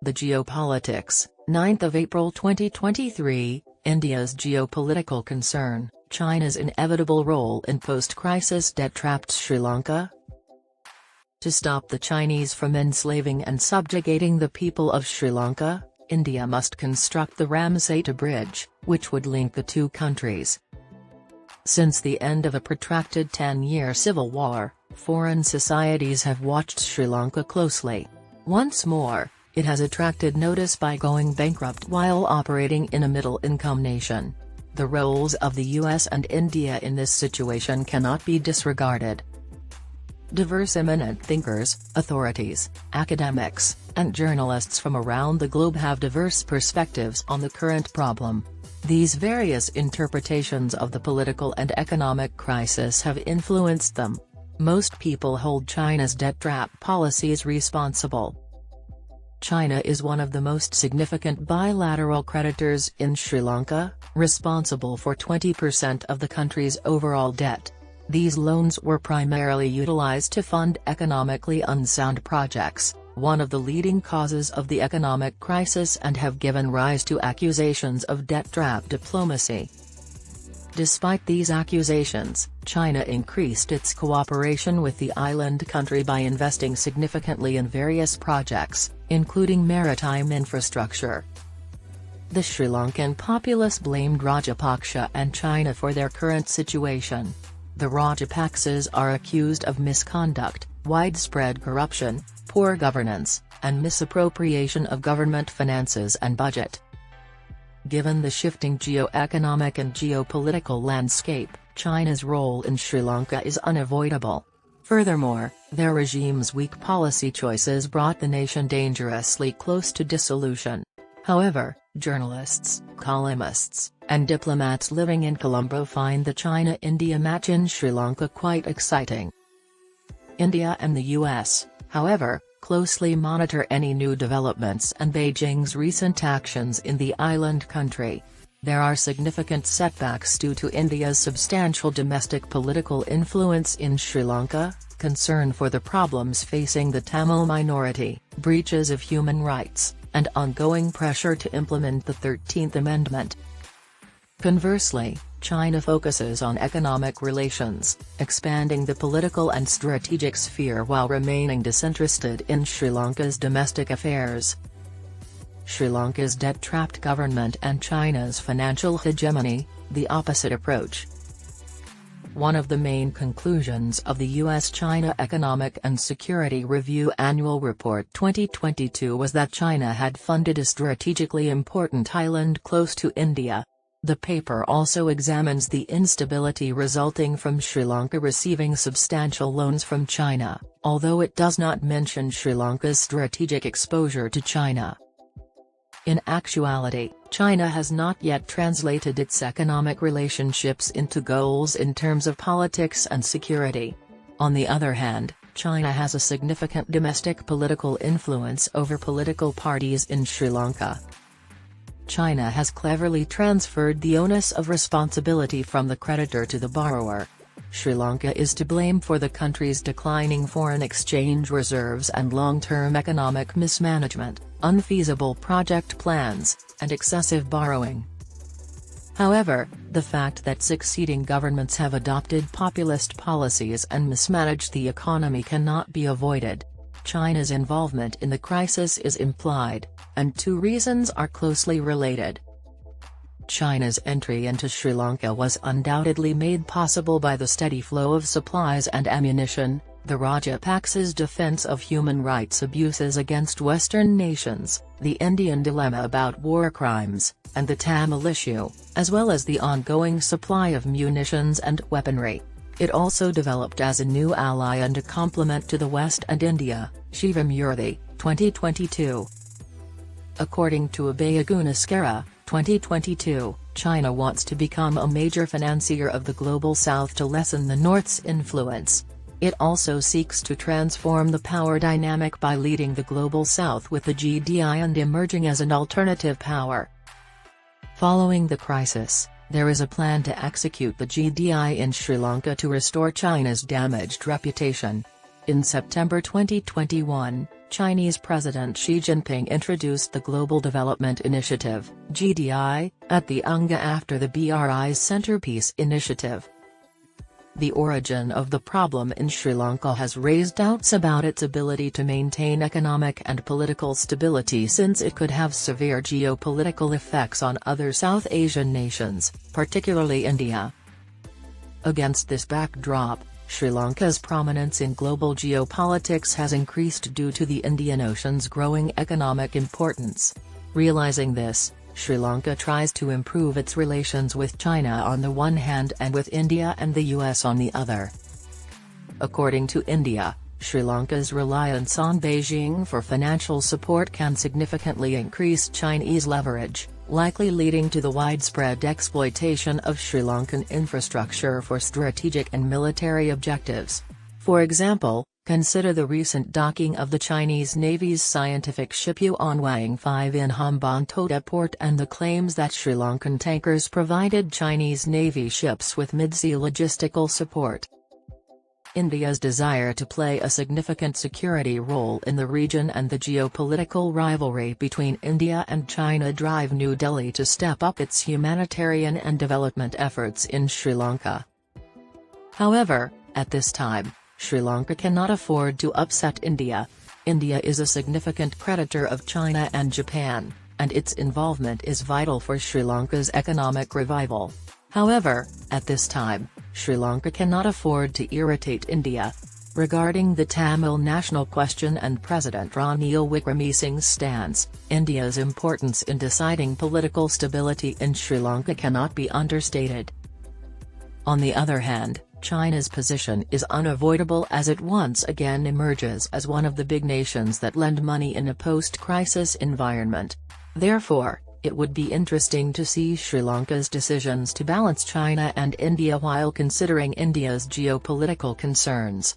The Geopolitics, 9th of April 2023, India's geopolitical concern, China's inevitable role in post-crisis debt-trapped Sri Lanka. To stop the Chinese from enslaving and subjugating the people of Sri Lanka, India must construct the Ram Setu Bridge, which would link the two countries. Since the end of a protracted 10-year civil war, foreign societies have watched Sri Lanka closely. Once more, it has attracted notice by going bankrupt while operating in a middle-income nation. The roles of the US and India in this situation cannot be disregarded. Diverse eminent thinkers, authorities, academics, and journalists from around the globe have diverse perspectives on the current problem. These various interpretations of the political and economic crisis have influenced them. Most people hold China's debt trap policies responsible. China is one of the most significant bilateral creditors in Sri Lanka, responsible for 20% of the country's overall debt. These loans were primarily utilized to fund economically unsound projects, one of the leading causes of the economic crisis, and have given rise to accusations of debt trap diplomacy. Despite these accusations, China increased its cooperation with the island country by investing significantly in various projects, including maritime infrastructure. The Sri Lankan populace blamed Rajapaksa and China for their current situation. The Rajapaksas are accused of misconduct, widespread corruption, poor governance, and misappropriation of government finances and budget. Given the shifting geo-economic and geopolitical landscape, China's role in Sri Lanka is unavoidable. Furthermore, their regime's weak policy choices brought the nation dangerously close to dissolution. However, journalists, columnists, and diplomats living in Colombo find the China-India match in Sri Lanka quite exciting. India and the US, however, closely monitor any new developments and Beijing's recent actions in the island country. There are significant setbacks due to India's substantial domestic political influence in Sri Lanka, concern for the problems facing the Tamil minority, breaches of human rights, and ongoing pressure to implement the 13th Amendment. Conversely, China focuses on economic relations, expanding the political and strategic sphere while remaining disinterested in Sri Lanka's domestic affairs. Sri Lanka's debt-trapped government and China's financial hegemony, the opposite approach. One of the main conclusions of the US-China Economic and Security Review Annual Report 2022 was that China had funded a strategically important island close to India. The paper also examines the instability resulting from Sri Lanka receiving substantial loans from China, although it does not mention Sri Lanka's strategic exposure to China. In actuality, China has not yet translated its economic relationships into goals in terms of politics and security. On the other hand, China has a significant domestic political influence over political parties in Sri Lanka. China has cleverly transferred the onus of responsibility from the creditor to the borrower. Sri Lanka is to blame for the country's declining foreign exchange reserves and long-term economic mismanagement, unfeasible project plans, and excessive borrowing. However, the fact that succeeding governments have adopted populist policies and mismanaged the economy cannot be avoided. China's involvement in the crisis is implied, and two reasons are closely related. China's entry into Sri Lanka was undoubtedly made possible by the steady flow of supplies and ammunition, the Rajapaksa's defense of human rights abuses against Western nations, the Indian dilemma about war crimes, and the Tamil issue, as well as the ongoing supply of munitions and weaponry. It also developed as a new ally and a complement to the West and India, Shivamurthy, 2022. According to Abhay Gunaskara, 2022, China wants to become a major financier of the Global South to lessen the North's influence. It also seeks to transform the power dynamic by leading the Global South with the GDI and emerging as an alternative power. Following the crisis, there is a plan to execute the GDI in Sri Lanka to restore China's damaged reputation. In September 2021, Chinese President Xi Jinping introduced the Global Development Initiative (GDI) at the UNGA after the BRI's Centerpiece Initiative. The origin of the problem in Sri Lanka has raised doubts about its ability to maintain economic and political stability, since it could have severe geopolitical effects on other South Asian nations, particularly India. Against this backdrop, Sri Lanka's prominence in global geopolitics has increased due to the Indian Ocean's growing economic importance. Realizing this, Sri Lanka tries to improve its relations with China on the one hand and with India and the US on the other. According to India, Sri Lanka's reliance on Beijing for financial support can significantly increase Chinese leverage, likely leading to the widespread exploitation of Sri Lankan infrastructure for strategic and military objectives. For example, consider the recent docking of the Chinese Navy's scientific ship Yuanwang 5 in Hambantota port and the claims that Sri Lankan tankers provided Chinese Navy ships with mid-sea logistical support. India's desire to play a significant security role in the region and the geopolitical rivalry between India and China drive New Delhi to step up its humanitarian and development efforts in Sri Lanka. However, at this time, Sri Lanka cannot afford to upset India. India is a significant creditor of China and Japan, and its involvement is vital for Sri Lanka's economic revival. However, at this time, Sri Lanka cannot afford to irritate India. Regarding the Tamil national question and President Ranil Wickremesinghe's stance, India's importance in deciding political stability in Sri Lanka cannot be understated. On the other hand, China's position is unavoidable as it once again emerges as one of the big nations that lend money in a post-crisis environment. Therefore, it would be interesting to see Sri Lanka's decisions to balance China and India while considering India's geopolitical concerns.